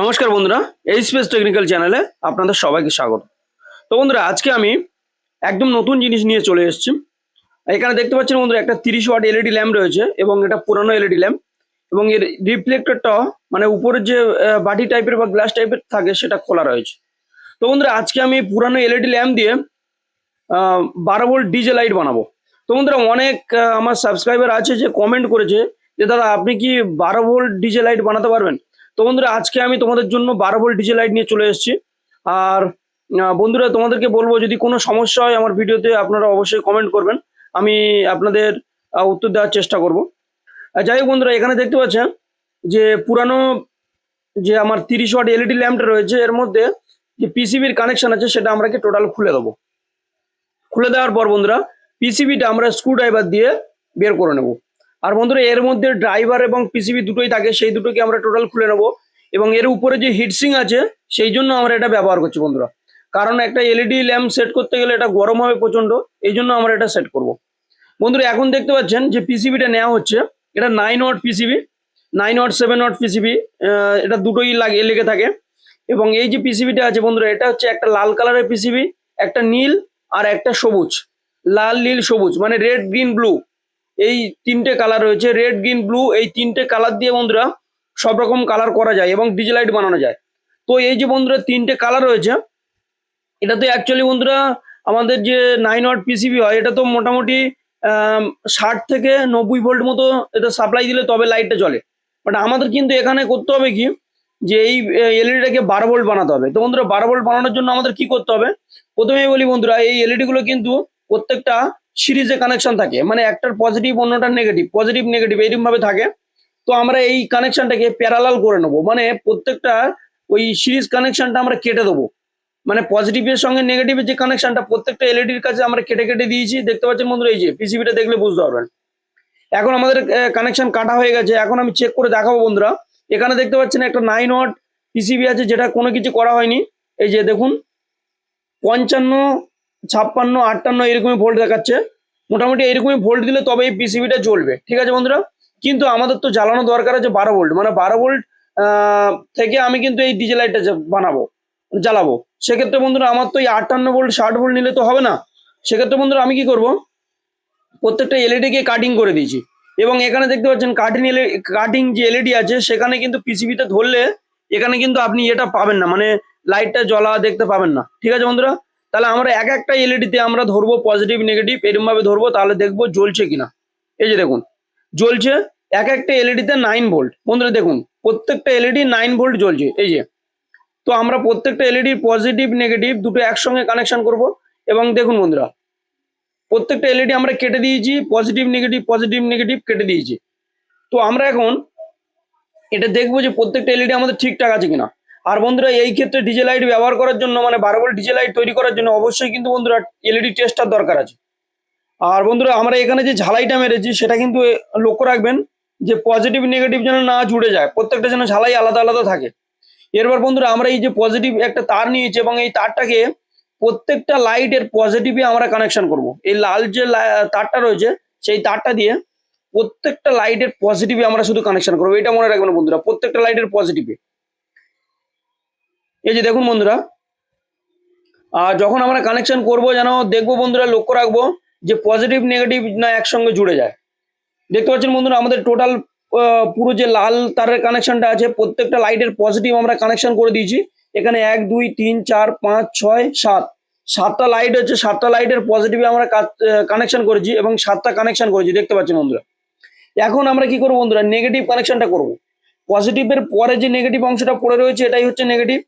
নমস্কার বন্ধুরা, এই স্পেস টেকনিক্যাল চ্যানেলে আপনাদের সবাইকে স্বাগত। তো বন্ধুরা, আজকে আমি একদম নতুন জিনিস নিয়ে চলে এসেছি। এখানে দেখতে পাচ্ছেন বন্ধুরা, একটা 30 ওয়াট এলইডি ল্যাম্প রয়েছে এবং এটা পুরানো এলইডি ল্যাম্প এবং এর রিফ্লেক্টরটা মানে উপরের যে বাটি টাইপের বা গ্লাস টাইপের থাকে সেটা খোলা রয়েছে। তো বন্ধুরা, আজকে আমি পুরানো এলইডি ল্যাম্প দিয়ে 12 ভোল্ট ডিজে লাইট বানাবো। তো বন্ধুরা, অনেক আমার সাবস্ক্রাইবার আছে যে কমেন্ট করেছে যে দাদা আপনি কি 12 ভোল্ট ডিজে লাইট বানাতে পারবেন। তো বন্ধুরা, আজকে আমি তোমাদের জন্য 12 ভোল্ট ডিজে লাইট নিয়ে চলে এসেছি। আর বন্ধুরা, তোমাদেরকে বলবো যদি কোনো সমস্যা হয় আমার ভিডিওতে আপনারা অবশ্যই কমেন্ট করবেন, আমি আপনাদের উত্তর দেওয়ার চেষ্টা করব। যাই হোক বন্ধুরা, এখানে দেখতে পাচ্ছেন যে পুরানো যে আমার 30 ওয়াট এলইডি ল্যাম্পটা রয়েছে এর মধ্যে যে পিসিবির কানেকশন আছে সেটা আমরা টোটাল খুলে দেবো। খুলে দেওয়ার পর বন্ধুরা, পিসিবিটা আমরা স্ক্রু ড্রাইভার দিয়ে বের করে নেব। আর বন্ধুরা, এর মধ্যে ড্রাইভার এবং পিসিবি দুটোই থাকে, সেই দুটোকে আমরা টোটাল খুলে নেব। এবং এর উপরে যে হিটসিং আছে সেই জন্য আমরা এটা ব্যবহার করছি বন্ধুরা, কারণ একটা এলইডি ল্যাম্প সেট করতে গেলে এটা গরম হবে প্রচন্ড, এই জন্য আমরা এটা সেট করব। বন্ধুরা, এখন দেখতে পাচ্ছেন যে পিসিবিটা নেওয়া হচ্ছে, এটা 9 watt PCB, 9 watt 7 watt PCB, এটা দুটোই লেগে থাকে। এবং এই যে পিসিবিটা আছে বন্ধুরা, এটা হচ্ছে একটা লাল কালারের পিসিবি, একটা নীল, আর একটা সবুজ। লাল নীল সবুজ মানে রেড গ্রিন ব্লু, এই তিনটে কালার রয়েছে। রেড গ্রিন ব্লু এই তিনটে কালার দিয়ে বন্ধুরা সব রকম কালার করা যায় এবং ডিজে লাইট বানানো যায়। তো এই যে বন্ধুরা তিনটে কালার রয়েছে, এটাতে অ্যাকচুয়ালি বন্ধুরা আমাদের যে 9 ওয়াট পিসিবি হয় এটা তো মোটামুটি 60 থেকে 90 ভোল্ট মতো এটা সাপ্লাই দিলে তবে লাইটটা জ্বলে। বাট আমাদের কিন্তু এখানে করতে হবে কি, যে এই এলইডিটাকে 12 ভোল্ট বানাতে হবে। তো বন্ধুরা, 12 ভোল্ট বানানোর জন্য আমাদের কি করতে হবে, প্রথমেই বলি বন্ধুরা, এই এলইডি গুলো কিন্তু প্রত্যেকটা সিরিজে কানেকশন থাকে, মানে একটার পজিটিভ অন্যটার নেগেটিভ, পজিটিভ নেগেটিভ এইরকম ভাবে থাকে। তো আমরা এই কানেকশনটাকে প্যারালাল করে নেবো, মানে প্রত্যেকটা ওই সিরিজ কানেকশনটা আমরা কেটে দেবো। মানে পজিটিভের সঙ্গে নেগেটিভের যে কানেকশনটা প্রত্যেকটা এলইডির কাছে আমরা কেটে কেটে দিয়েছি। দেখতে পাচ্ছেন বন্ধুরা, এই যে পিসিবিটা দেখলে বুঝতে পারবেন। এখন আমাদের কানেকশন কাটা হয়ে গেছে। এখন আমি চেক করে দেখাবো বন্ধুরা। এখানে দেখতে পাচ্ছেন একটা 9 ওয়াট পিসিবি আছে যেটা কোনো কিছু করা হয়নি। এই যে দেখুন, 55, 56, 58 এরকমই ভোল্ট দেখাচ্ছে। মোটামুটি এরকমই ভোল্ট দিলে তবে এই পিসিবিটা জ্বলবে। ঠিক আছে বন্ধুরা, কিন্তু আমাদের তো জ্বালানো দরকার আছে 12 ভোল্ট, মানে 12 ভোল্ট থেকে আমি কিন্তু এই ডিজে লাইটটা বানাবো, জ্বালাবো। সেক্ষেত্রে বন্ধুরা আমার তো এই 58 ভোল্ট 60 ভোল্ট নিলে তো হবে না। সেক্ষেত্রে বন্ধুরা আমি কি করব, প্রত্যেকটা এলইডিকে কাটিং করে দিয়েছি। এবং এখানে দেখতে পাচ্ছেন কাটিং যে এলইডি আছে সেখানে কিন্তু পিসিবিতে ধরলে এখানে কিন্তু আপনি এটা পাবেন না, মানে লাইটটা জ্বলা দেখতে পাবেন না। ঠিক আছে বন্ধুরা, তাহলে আমরা এক একটা এলইডিতে আমরা ধরবো পজিটিভ নেগেটিভ এরকম ভাবে ধরবো, তাহলে দেখবো জ্বলছে কিনা। এই যে দেখুন জ্বলছে, এক একটা এলইডিতে 9 ভোল্ট। বন্ধুরা দেখুন, প্রত্যেকটা এলইডি 9 ভোল্ট জ্বলছে। এই যে, তো আমরা প্রত্যেকটা এলইডি পজিটিভ নেগেটিভ দুটো একসঙ্গে কানেকশন করব। এবং দেখুন বন্ধুরা, প্রত্যেকটা এলইডি আমরা কেটে দিয়েছি, পজিটিভ নেগেটিভ কেটে দিয়েছি। তো আমরা এখন এটা দেখবো যে প্রত্যেকটা এলইডি আমাদের ঠিকঠাক আছে কিনা। আর বন্ধুরা, এই ক্ষেত্রে ডিজে লাইট ব্যবহার করার জন্য মানে 12 ভোল্ট ডিজে লাইট তৈরি করার জন্য অবশ্যই কিন্তু বন্ধুরা এলইডি টেস্টার দরকার আছে। আর বন্ধুরা, আমরা এখানে যে ঝালাইটা মেরেছি সেটা কিন্তু লক্ষ্য রাখবেন যে পজিটিভ নেগেটিভ যেন না জুড়ে যায়, প্রত্যেকটা যেন ঝালাই আলাদা আলাদা থাকে। এরপর বন্ধুরা আমরা এই যে পজিটিভ একটা তার নিয়েছি এবং এই তারটাকে প্রত্যেকটা লাইটের পজিটিভে আমরা কানেকশন করব। এই লাল যে তারটা রয়েছে সেই তারটা দিয়ে প্রত্যেকটা লাইটের পজিটিভে আমরা শুধু কানেকশন করবো। এটা মনে রাখবেন বন্ধুরা, প্রত্যেকটা লাইটের পজিটিভে। এই যে দেখুন বন্ধুরা, আর যখন আমরা কানেকশন করব যেন দেখবো বন্ধুরা, লক্ষ্য রাখবো যে পজিটিভ নেগেটিভ না একসঙ্গে জুড়ে যায়। দেখতে পাচ্ছেন বন্ধুরা, আমাদের টোটাল পুরো যে লাল তারের কানেকশনটা আছে প্রত্যেকটা লাইটের পজিটিভ আমরা কানেকশন করে দিয়েছি। এখানে 1 2 3 4 5 6 7 সাতটা লাইট হচ্ছে, সাতটা লাইটের পজিটিভে আমরা কানেকশন করেছি এবং 7টা কানেকশন করেছি। দেখতে পাচ্ছেন বন্ধুরা, এখন আমরা কি করবো বন্ধুরা, নেগেটিভ কানেকশনটা করব। পজিটিভের পরে যে নেগেটিভ অংশটা পড়ে রয়েছে এটাই হচ্ছে নেগেটিভ,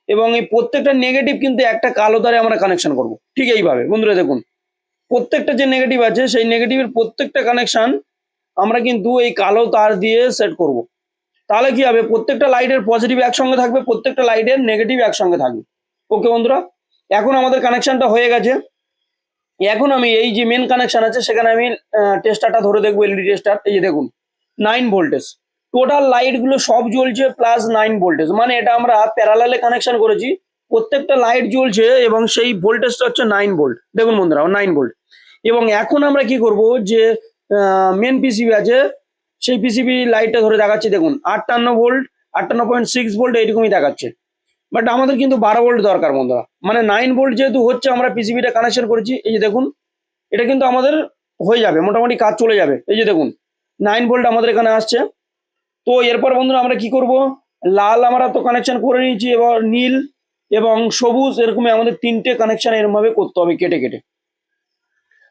এবং এই প্রত্যেকটা নেগেটিভ কিন্তু একটা কালো তারে আমরা কানেকশন করব। ঠিক এইভাবে বন্ধুরা দেখুন, প্রত্যেকটা যে নেগেটিভ আছে সেই নেগেটিভের প্রত্যেকটা কানেকশন আমরা কিন্তু এই কালো তার দিয়ে সেট করব। তাহলে কি হবে, প্রত্যেকটা লাইটের পজিটিভ একসঙ্গে থাকবে, প্রত্যেকটা লাইটের নেগেটিভ একসঙ্গে থাকবে। ওকে বন্ধুরা, এখন আমাদের কানেকশনটা হয়ে গেছে। এখন আমি এই যে মেন কানেকশন আছে সেখানে আমি টেস্টারটা ধরে দেখবো, এলইডি টেস্টার। এই যে দেখুন 9 ভোল্টেজ, টোটাল লাইট গুলো সব জ্বলছে প্লাস 9 ভোল্টেজ, মানে এটা আমরা প্যারালালে কানেকশন করেছি, প্রত্যেকটা লাইট জ্বলছে এবং সেই ভোল্টেজটা হচ্ছে 9 ভোল্ট। দেখুন বন্ধুরা 9 ভোল্ট। এবং এখন আমরা কি করব, যে মেন পিসিবি আছে সেই পিসিবি লাইটটা ধরে দেখাচ্ছি। দেখুন 58 ভোল্ট 58.6 ভোল্ট এইরকমই দেখাচ্ছে। বাট আমাদের কিন্তু 12 ভোল্ট দরকার বন্ধুরা, মানে 9 ভোল্ট যেহেতু হচ্ছে আমরা পিসিবিটা কানেকশন করেছি, এই যে দেখুন এটা কিন্তু আমাদের হয়ে যাবে, মোটামুটি কাজ চলে যাবে। এই যে দেখুন 9 ভোল্ট আমাদের এখানে আসছে। তো এরপর বন্ধুরা আমরা কি করব, লাল আমরা তো কানেকশন করে নিয়েছি, এবার নীল এবং সবুজ এরকমই আমাদের 3টে কানেকশন এরকম ভাবে করতে হবে কেটে কেটে।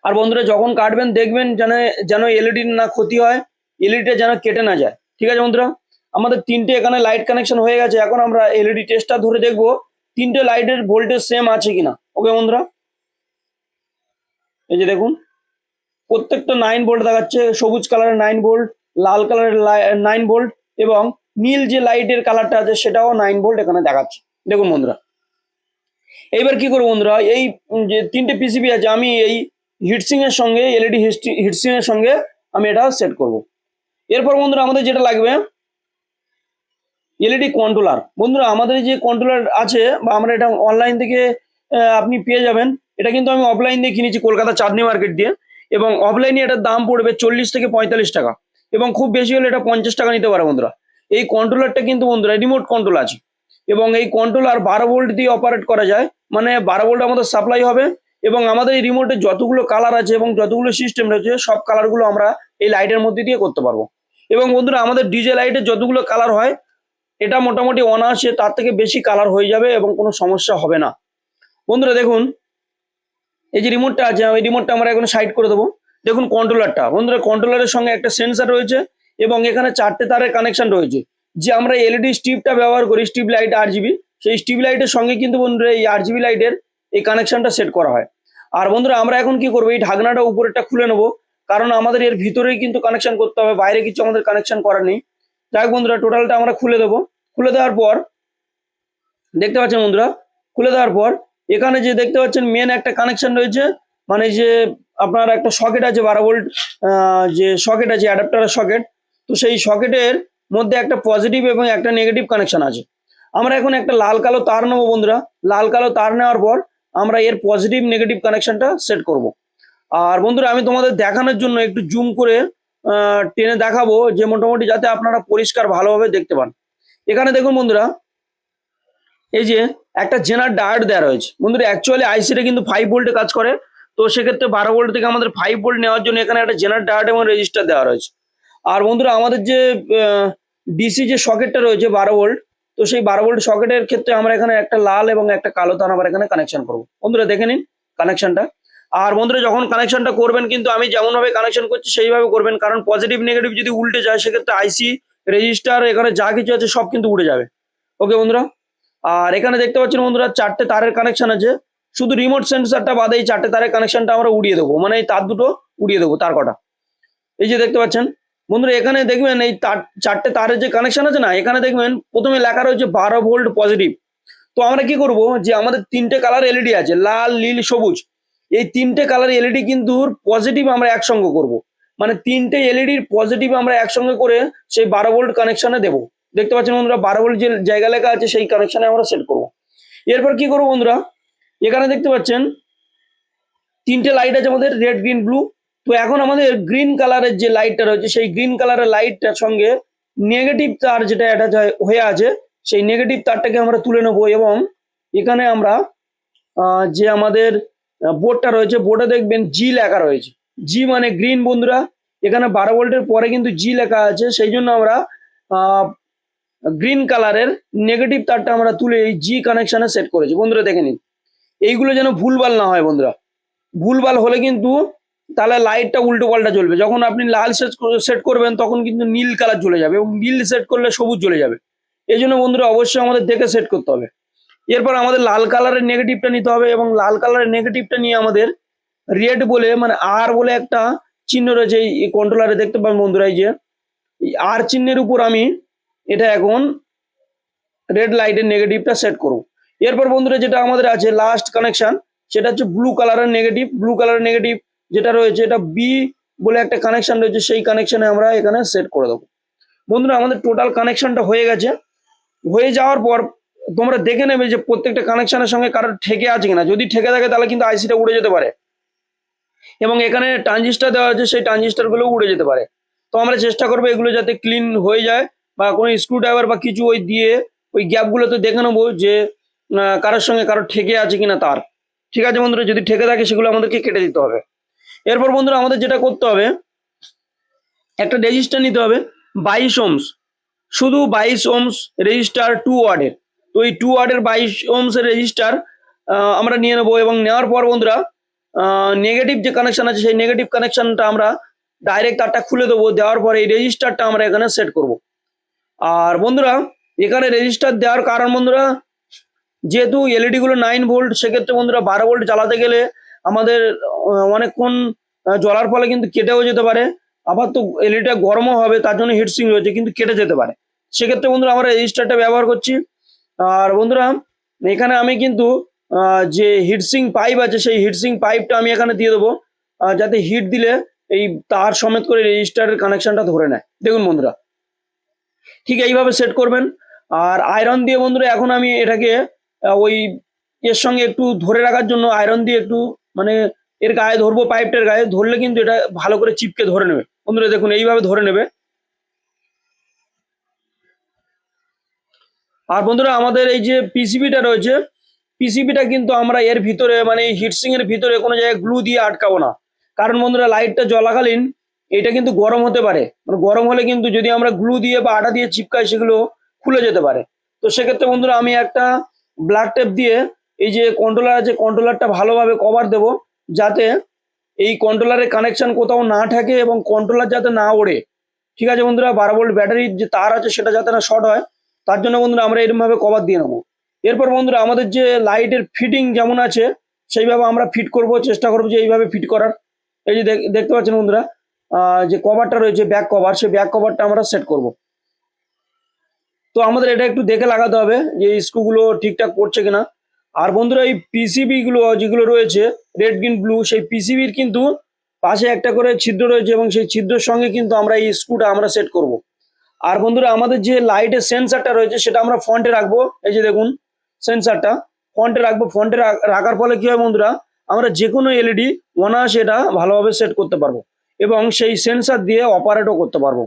আর বন্ধুরা যখন কাটবেন দেখবেন যেন যেন এলইডি না ক্ষতি হয়, এলইডিটা যেন কেটে না যায়। ঠিক আছে বন্ধুরা, আমাদের 3টে এখানে লাইট কানেকশন হয়ে গেছে। এখন আমরা এলইডি টেস্টটা ধরে দেখবো 3টে লাইটের ভোল্টেজ সেম আছে কিনা। ওকে বন্ধুরা, এই যে দেখুন প্রত্যেকটা 9 ভোল্ট দেখাচ্ছে, সবুজ কালারের 9 ভোল্ট, লাল কালারের 9 ভোল্ট এবং নীল যে লাইটের কালারটা আছে সেটাও 9 ভোল্ট এখানে দেখাচ্ছে। দেখুন বন্ধুরা, এইবার কি করবো বন্ধুরা, এই যে 3টে পিসিবি আছে আমি এই হিটসিং এর সঙ্গে এলইডি হিটসিং এর সঙ্গে আমি এটা সেট করব। এরপর বন্ধুরা আমাদের যেটা লাগবে এলইডি কন্ট্রোলার। বন্ধুরা আমাদের যে কন্ট্রোলার আছে বা আমরা এটা অনলাইন থেকে আপনি পেয়ে যাবেন, এটা কিন্তু আমি অফলাইন দিয়ে কিনেছি কলকাতা চাঁদনি মার্কেট দিয়ে, এবং অফলাইনে এটার দাম পড়বে 40 থেকে 45 টাকা, এবং খুব বেশি হলে এটা 50 টাকা নিতে পারে বন্ধুরা। এই কন্ট্রোলারটা কিন্তু বন্ধুরা রিমোট কন্ট্রোল আছে, এবং এই কন্ট্রোলার 12 ভোল্ট দিয়ে অপারেট করা যায়, মানে 12 ভোল্ট আমাদের সাপ্লাই হবে, এবং আমাদের এই রিমোটে যতগুলো কালার আছে এবং যতগুলো সিস্টেম রয়েছে সব কালারগুলো আমরা এই লাইটের মধ্যে দিয়ে করতে পারবো। এবং বন্ধুরা আমাদের ডিজে লাইটের যতগুলো কালার হয় এটা মোটামুটি অনায়াসে তার থেকে বেশি কালার হয়ে যাবে এবং কোনো সমস্যা হবে না। বন্ধুরা দেখুন এই যে রিমোটটা আছে, ওই রিমোটটা আমরা এখন সাইড করে দেবো। দেখুন কন্ট্রোলারটা, বন্ধুরা কন্ট্রোলারের সঙ্গে একটা সেন্সার রয়েছে এবং এখানে 4টে তারের কানেকশন রয়েছে। যে আমরা এলইডি স্ট্রিপটা ব্যবহার করি, স্ট্রিপ লাইট আরজিবি, সেই স্ট্রিপ লাইটের সঙ্গে কিন্তু বন্ধুরা এই আরজিবি লাইটের এই কানেকশনটা সেট করা হয়। আর বন্ধুরা আমরা এখন কি করবো, এই ঢাকনাটা উপরেরটা খুলে নেবো, কারণ আমাদের এর ভিতরেই কিন্তু কানেকশন করতে হবে, বাইরে কিছু আমাদের কানেকশন করার নেই। যাই হোক বন্ধুরা টোটালটা আমরা খুলে দেবো। খুলে দেওয়ার পর দেখতে পাচ্ছেন বন্ধুরা, খুলে দেওয়ার পর এখানে যে দেখতে পাচ্ছেন মেন একটা কানেকশন রয়েছে, মানে যে আপনার একটা সকেট আছে 12 ভোল্ট, যে সকেট আছে অ্যাডাপ্টারের সকেট, তো সেই সকেটের মধ্যে একটা পজিটিভ এবং একটা নেগেটিভ কানেকশন আছে। আমরা এখন একটা লাল কালো তার নেবো বন্ধুরা, লাল কালো তার নেওয়ার পর আমরা এর পজিটিভ নেগেটিভ কানেকশনটা সেট করব। আর বন্ধুরা আমি তোমাদের দেখানোর জন্য একটু জুম করে টেনে দেখাবো, যে মোটামুটি যাতে আপনারা পরিষ্কার ভালোভাবে দেখতে পান। এখানে দেখুন বন্ধুরা এই যে একটা জেনার ডায়োড দেওয়া রয়েছে বন্ধুরা, অ্যাকচুয়ালি আইসিটা কিন্তু 5 ভোল্টে কাজ করে, তো সেক্ষেত্রে 12 ভোল্ট থেকে আমাদের 5 ভোল্ট নেওয়ার জন্য এখানে একটা জেনার ডায়োড এবং রেজিস্টার দেওয়া রয়েছে। আর বন্ধুরা আমাদের যে ডিসি যে সকেটটা রয়েছে 12 ভোল্ট, তো সেই 12 ভোল্ট সকেটের ক্ষেত্রে আমরা এখানে একটা লাল এবং একটা কালো তার আবার এখানে কানেকশন করবো। বন্ধুরা দেখে নিন কানেকশনটা। আর বন্ধুরা যখন কানেকশনটা করবেন কিন্তু আমি যেমন ভাবে কানেকশন করছি সেইভাবে করবেন, কারণ পজিটিভ নেগেটিভ যদি উল্টে যায় সেক্ষেত্রে আইসি রেজিস্টার এখানে যা কিছু আছে সব কিন্তু উড়ে যাবে। ওকে বন্ধুরা, আর এখানে দেখতে পাচ্ছেন বন্ধুরা 4টে তারের কানেকশন আছে, শুধু রিমোট সেন্সরটা বাদে এই 4টে তারের কানেকশনটা আমরা উড়িয়ে দেবো, মানে এই তার দুটো উড়িয়ে দেবো, তার কটা এই যে দেখতে পাচ্ছেন বন্ধুরা। এখানে দেখবেন এই তার 4টে তারের যে কানেকশন আছে না, এখানে দেখবেন প্রথমে লেখা রয়েছে 12 ভোল্ট পজিটিভ। তো আমরা কি করব, যে আমাদের 3টে কালার এলইডি আছে, লাল নীল সবুজ, এই 3টে কালার এলইডি কিন্তু পজিটিভ আমরা একসঙ্গে করব, মানে 3টে এলইডির পজিটিভ আমরা একসঙ্গে করে সেই 12 ভোল্ট কানেকশনে দেবো। দেখতে পাচ্ছেন বন্ধুরা 12 ভোল্ট যে জায়গা লেখা আছে সেই কানেকশনে আমরা সেট করব। এরপর কি করবো বন্ধুরা, এখানে দেখতে পাচ্ছেন 3টে লাইট আছে আমাদের, রেড গ্রিন ব্লু। তো এখন আমাদের গ্রিন কালারের যে লাইটটা রয়েছে সেই গ্রিন কালারের লাইটটার সঙ্গে নেগেটিভ তার যেটা অ্যাটাচ হয়ে আছে সেই নেগেটিভ তারটাকে আমরা তুলে নেবো, এবং এখানে আমরা যে আমাদের বোর্ডটা রয়েছে, বোর্ডে দেখবেন জি লেখা রয়েছে, জি মানে গ্রিন বন্ধুরা। এখানে 12 ভোল্টের পরে কিন্তু জি লেখা আছে, সেই জন্য আমরা গ্রিন কালারের নেগেটিভ তারটা আমরা তুলে এই জি কানেকশনে সেট করেছি। বন্ধুরা দেখে নিন এইগুলো যেন ভুলভাল না হয় বন্ধুরা, ভুলভাল হলে কিন্তু তাহলে লাইটটা উল্টো পাল্টা জ্বলবে। যখন আপনি লাল সেট করবেন তখন কিন্তু নীল কালার জ্বলে যাবে, এবং নীল সেট করলে সবুজ জ্বলে যাবে। এই জন্য বন্ধুরা অবশ্যই আমাদের দেখে সেট করতে হবে। এরপর আমাদের লাল কালারের নেগেটিভটা নিতে হবে, এবং লাল কালারের নেগেটিভটা নিয়ে আমাদের রেড বলে মানে আর বলে একটা চিহ্ন রয়েছে এই কন্ট্রোলারে দেখতে পাবেন বন্ধুরা, এই যে এই আর চিহ্নের উপর আমি এটা এখন রেড লাইটের নেগেটিভটা সেট করব। এরপর বন্ধুরা যেটা আমাদের আছে লাস্ট কানেকশন, সেটা হচ্ছে ব্লু কালারের নেগেটিভ। ব্লু কালারের নেগেটিভ যেটা রয়েছে এটা বি বলে একটা কানেকশন রয়েছে, সেই কানেকশনে আমরা এখানে সেট করে দেবো। বন্ধুরা আমাদের টোটাল কানেকশনটা হয়ে গেছে। হয়ে যাওয়ার পর তোমরা দেখে নেবে যে প্রত্যেকটা কানেকশনের সঙ্গে কারোর ঠেকে আছে কিনা, যদি ঠেকে থাকে তাহলে কিন্তু আইসিটা উড়ে যেতে পারে, এবং এখানে ট্রানজিস্টার দেওয়া আছে সেই ট্রানজিস্টারগুলো উড়ে যেতে পারে। তো আমরা চেষ্টা করবো এগুলো যাতে ক্লিন হয়ে যায় বা কোনো স্ক্রুড্রাইভার বা কিছু ওই দিয়ে ওই গ্যাপগুলোতে দেখে নেবো যে কারোর সঙ্গে কারোর ঠেকে আছে কিনা তার। ঠিক আছে বন্ধুরা, যদি ঠেকে থাকে সেগুলো আমাদেরকে কেটে দিতে হবে। এরপর বন্ধুরা আমাদের যেটা করতে হবে, একটা রেজিস্টার নিতে হবে 22 ওহমস, শুধু 22 ওহমস রেজিস্টার 2 ওয়াটের। তো এই 2 ওয়াটের 22 ওহমসের রেজিস্টার আমরা নিয়ে নেবো, এবং নেওয়ার পর বন্ধুরা নেগেটিভ যে কানেকশন আছে সেই নেগেটিভ কানেকশনটা আমরা ডাইরেক্ট তারটা খুলে দেবো। দেওয়ার পরে এই রেজিস্টারটা আমরা এখানে সেট করব। আর বন্ধুরা এখানে রেজিস্টার দেওয়ার কারণ বন্ধুরা, যেহেতু এলইডি গুলো 9 ভোল্ট, সেক্ষেত্রে বন্ধুরা 12 ভোল্ট জ্বালাতে গেলে আমাদের অনেকক্ষণ জ্বলার ফলে কিন্তু কেটেও যেতে পারে। আবার তো এলইডিটা গরমও হবে, তার জন্য হিটসিং রয়েছে, কিন্তু কেটে যেতে পারে। সেক্ষেত্রে বন্ধুরা আমরা রেজিস্টারটা ব্যবহার করছি। আর বন্ধুরা এখানে আমি কিন্তু যে হিটসিং পাইপ আছে সেই হিটসিং পাইপটা আমি এখানে দিয়ে দেবো, যাতে হিট দিলে এই তার সমেত করে রেজিস্টারের কানেকশনটা ধরে নেয়। দেখুন বন্ধুরা, ঠিক এইভাবে সেট করবেন। আর আয়রন দিয়ে বন্ধুরা এখন আমি এটাকে ওই এর সঙ্গে একটু ধরে রাখার জন্য আয়রন দিয়ে একটু মানে এর গায়ে ধরবো, পাইপটার গায়ে ধরলে কিন্তু এটা ভালো করে চিপকে ধরে নেবে। বন্ধুরা দেখুন এইভাবে ধরে নেবে। আর বন্ধুরা আমাদের এই যে পিসিবিটা রয়েছে, পিসিবিটা কিন্তু আমরা এর ভিতরে মানে হিটসিং এর ভিতরে কোনো জায়গায় গ্লু দিয়ে আটকাবো না। কারণ বন্ধুরা লাইটটা জ্বলাকালীন এটা কিন্তু গরম হতে পারে, মানে গরম হলে কিন্তু যদি আমরা গ্লু দিয়ে বা আটা দিয়ে চিপকাই সেগুলো খুলে যেতে পারে। তো সেক্ষেত্রে বন্ধুরা আমি একটা ব্ল্যাক টেপ দিয়ে এই যে কন্ট্রোলার আছে কন্ট্রোলারটা ভালোভাবে কভার দেব, যাতে এই কন্ট্রোলারের কানেকশন কোথাও না থাকে এবং কন্ট্রোলার যাতে না ওড়ে। ঠিক আছে বন্ধুরা, 12 ভোল্ট ব্যাটারির যে তার আছে সেটা যাতে না শর্ট হয়, তার জন্য বন্ধুরা আমরা এরকম ভাবে কভার দিয়ে নেবো। এরপর বন্ধুরা আমাদের যে লাইটের ফিটিং যেমন আছে সেইভাবে আমরা ফিট করব, চেষ্টা করবো যে এইভাবে ফিট করার। এই যে দেখতে পাচ্ছেন বন্ধুরা যে কভারটা রয়েছে ব্যাক কভার, সেই ব্যাক কভারটা আমরা সেট করব। তো আমাদের এটা একটু দেখে লাগাতে হবে যে স্ক্রুগুলো ঠিকঠাক পড়ছে কিনা। আর বন্ধুরা এই পিসিবি গুলো যেগুলো রয়েছে রেড গ্রিন ব্লু, সেই পিসিবির কিন্তু পাশে একটা করে ছিদ্র রয়েছে, এবং সেই ছিদ্রের সঙ্গে কিন্তু আমরা এই স্ক্রুটা আমরা সেট করব। আর বন্ধুরা আমাদের যে লাইটের সেন্সারটা রয়েছে সেটা আমরা ফ্রন্টে রাখবো। এই যে দেখুন সেন্সারটা ফ্রন্টে রাখবো। ফ্রন্টে রাখার ফলে কি হয় বন্ধুরা, আমরা যে কোনো এলইডি অনায়াসে এটা ভালোভাবে সেট করতে পারবো এবং সেই সেন্সার দিয়ে অপারেটও করতে পারবো।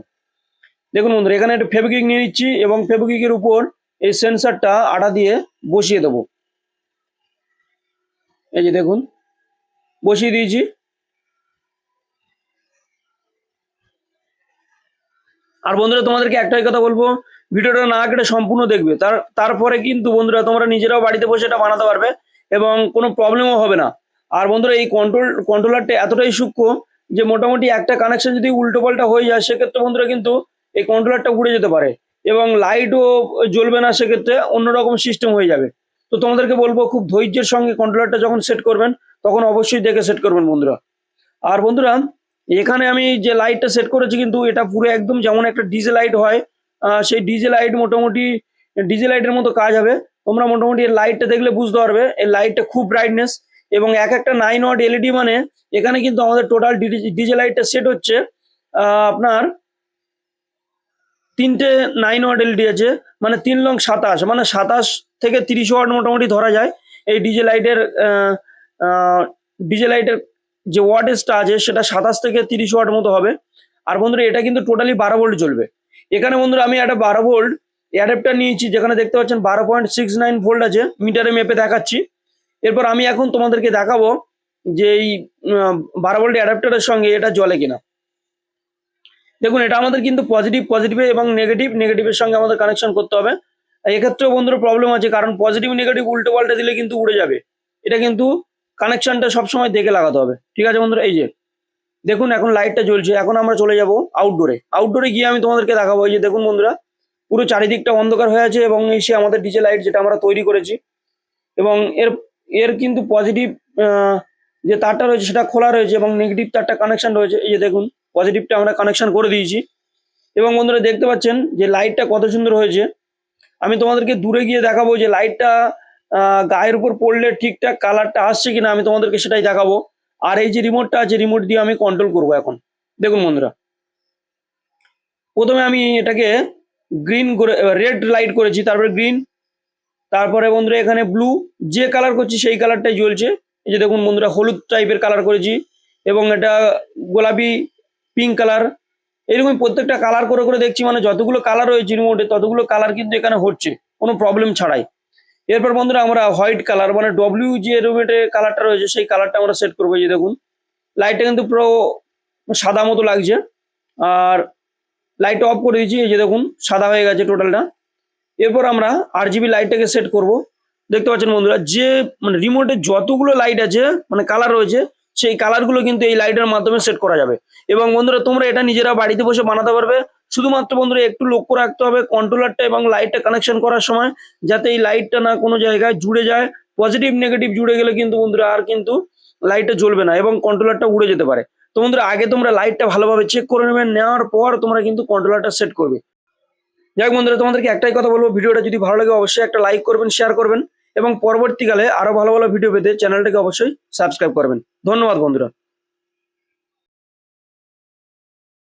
দেখুন বন্ধুরা এখানে একটা ফেভিকুইক নিয়ে নিচ্ছি এবং ফেভিকুইকের উপর এই সেন্সারটা আটা দিয়ে বসিয়ে দেবো। এই যে দেখুন বসিয়ে দিয়েছি। আর বন্ধুরা তোমাদেরকে একটাই কথা বলবো, ভিডিওটা না কেটে সম্পূর্ণ দেখবে, তারপরে কিন্তু বন্ধুরা তোমরা নিজেরাও বাড়িতে বসে এটা বানাতে পারবে এবং কোনো প্রবলেমও হবে না। আর বন্ধুরা এই কন্ট্রোলারটা এতটাই সূক্ষ্ম যে মোটামুটি একটা কানেকশন যদি উল্টো পাল্টা হয়ে যায় সেক্ষেত্রে বন্ধুরা কিন্তু এই কন্ট্রোলারটা উড়ে যেতে পারে এবং লাইটও জ্বলবে না, সেক্ষেত্রে অন্যরকম সিস্টেম হয়ে যাবে। তো তোমাদেরকে বলবো খুব ধৈর্যের সঙ্গে কন্ট্রোলারটা যখন সেট করবেন তখন অবশ্যই দেখে সেট করবেন বন্ধুরা। আর বন্ধুরা এখানে আমি যে লাইটটা সেট করেছি কিন্তু এটা পুরো একদম যেমন একটা ডিজে লাইট হয়, সেই ডিজে লাইট মোটামুটি ডিজে লাইটের মতো কাজ হবে। তোমরা মোটামুটি এর লাইটটা দেখলে বুঝতে পারবে এই লাইটটা খুব ব্রাইটনেস, এবং এক একটা 9 ওয়াট এলইডি মানে এখানে কিন্তু আমাদের টোটাল ডিজে লাইটটা সেট হচ্ছে আপনার 3টে 9 ওয়াট এলইডি আছে, মানে 3 লং 27, মানে 27 থেকে 30 ওয়াট মোটামুটি ধরা যায় এই ডিজে লাইটের যে ওয়াটেজটা আছে সেটা 27 থেকে 30 ওয়াট মতো হবে। আর বন্ধুরা এটা কিন্তু টোটালি 12 ভোল্ট চলবে। এখানে বন্ধুরা আমি একটা 12 ভোল্ট অ্যাডাপ্টার নিয়েছি, যেখানে দেখতে পাচ্ছেন 12.69 ভোল্ট আছে, মিটারে মেপে দেখাচ্ছি। এরপর আমি এখন তোমাদেরকে দেখাবো যে এই 12 ভোল্ট অ্যাডাপ্টারের সঙ্গে এটা জ্বলে কিনা। দেখুন এটা আমাদের কিন্তু পজিটিভে এবং নেগেটিভের সঙ্গে আমাদের কানেকশন করতে হবে। এক্ষেত্রেও বন্ধুরা প্রবলেম আছে, কারণ পজিটিভ নেগেটিভ উল্টো পাল্টে দিলে কিন্তু উড়ে যাবে। এটা কিন্তু কানেকশনটা সবসময় দেখে লাগাতে হবে। ঠিক আছে বন্ধুরা, এই যে দেখুন এখন লাইটটা জ্বলছে। এখন আমরা চলে যাব আউটডোরে গিয়ে আমি তোমাদেরকে দেখাবো। এই যে দেখুন বন্ধুরা পুরো চারিদিকটা অন্ধকার হয়ে আছে এবং এই সে আমাদের ডিজে লাইট যেটা আমরা তৈরি করেছি, এবং এর এর কিন্তু পজিটিভ যে তারটা রয়েছে সেটা খোলা রয়েছে এবং নেগেটিভ তারটা কানেকশন রয়েছে। এই যে দেখুন পজিটিভটা আমরা কানেকশন করে দিয়েছি এবং বন্ধুরা দেখতে পাচ্ছেন যে লাইটটা কত সুন্দর হয়েছে। আমি তোমাদেরকে দূরে গিয়ে দেখাবো যে লাইটটা গায়ের উপর পড়লে ঠিকঠাক কালারটা আসছে কিনা, আমি তোমাদেরকে সেটাই দেখাবো। আর এই যে রিমোটটা আছে রিমোট দিয়ে আমি কন্ট্রোল করব। এখন দেখুন বন্ধুরা প্রথমে আমি এটাকে গ্রিন করে রেড লাইট করেছি, তারপরে গ্রিন, তারপরে বন্ধুরা এখানে ব্লু, যে কালার করছি সেই কালারটাই জ্বলছে। এই যে দেখুন বন্ধুরা হলুদ টাইপের কালার করেছি এবং এটা গোলাপি পিঙ্ক কালার, এরকম প্রত্যেকটা কালার করে করে দেখছি, মানে যতগুলো কালার রয়েছে রিমোটে ততগুলো কালার কিন্তু এখানে হচ্ছে কোনো প্রবলেম ছাড়াই। এরপর বন্ধুরা আমরা হোয়াইট কালার মানে ডব্লিউ যে রিমোটে কালারটা রয়েছে সেই কালারটা আমরা সেট করবো। যে দেখুন লাইটটা কিন্তু পুরো সাদা মতো লাগছে, আর লাইটটা অফ করে দিয়েছি, এই যে দেখুন সাদা হয়ে গেছে টোটালটা। এরপর আমরা RGB লাইটটাকে সেট করব। দেখতে পাচ্ছেন বন্ধুরা যে মানে রিমোটে যতগুলো লাইট আছে মানে কালার রয়েছে সেই কালারগুলো কিন্তু এই লাইটের মাধ্যমে সেট করা যাবে। এবং বন্ধুরা তোমরা এটা নিজেরা বাড়িতে বসে বানাতে পারবে। শুধুমাত্র বন্ধুরা একটু লক্ষ্য রাখতে হবে কন্ট্রোলারটা এবং লাইটটা কানেকশন করার সময় যাতে এই লাইটটা না কোনো জায়গায় জুড়ে যায়। পজিটিভ নেগেটিভ জুড়ে গেলে কিন্তু বন্ধুরা আর কিন্তু লাইটটা জ্বলবে না এবং কন্ট্রোলারটা উড়ে যেতে পারে। তো বন্ধুরা আগে তোমরা লাইটটা ভালোভাবে চেক করে নেবে, নেওয়ার পর তোমরা কিন্তু কন্ট্রোলারটা সেট করবে। যাই হোক বন্ধুরা, তোমাদেরকে একটাই কথা বলবো, ভিডিওটা যদি ভালো লাগে অবশ্যই একটা লাইক করবেন, শেয়ার করবেন এবং পরবর্তীকালে আরো ভালো ভালো ভিডিও পেতে চ্যানেলটাকে অবশ্যই সাবস্ক্রাইব করবেন। ধন্যবাদ বন্ধুরা।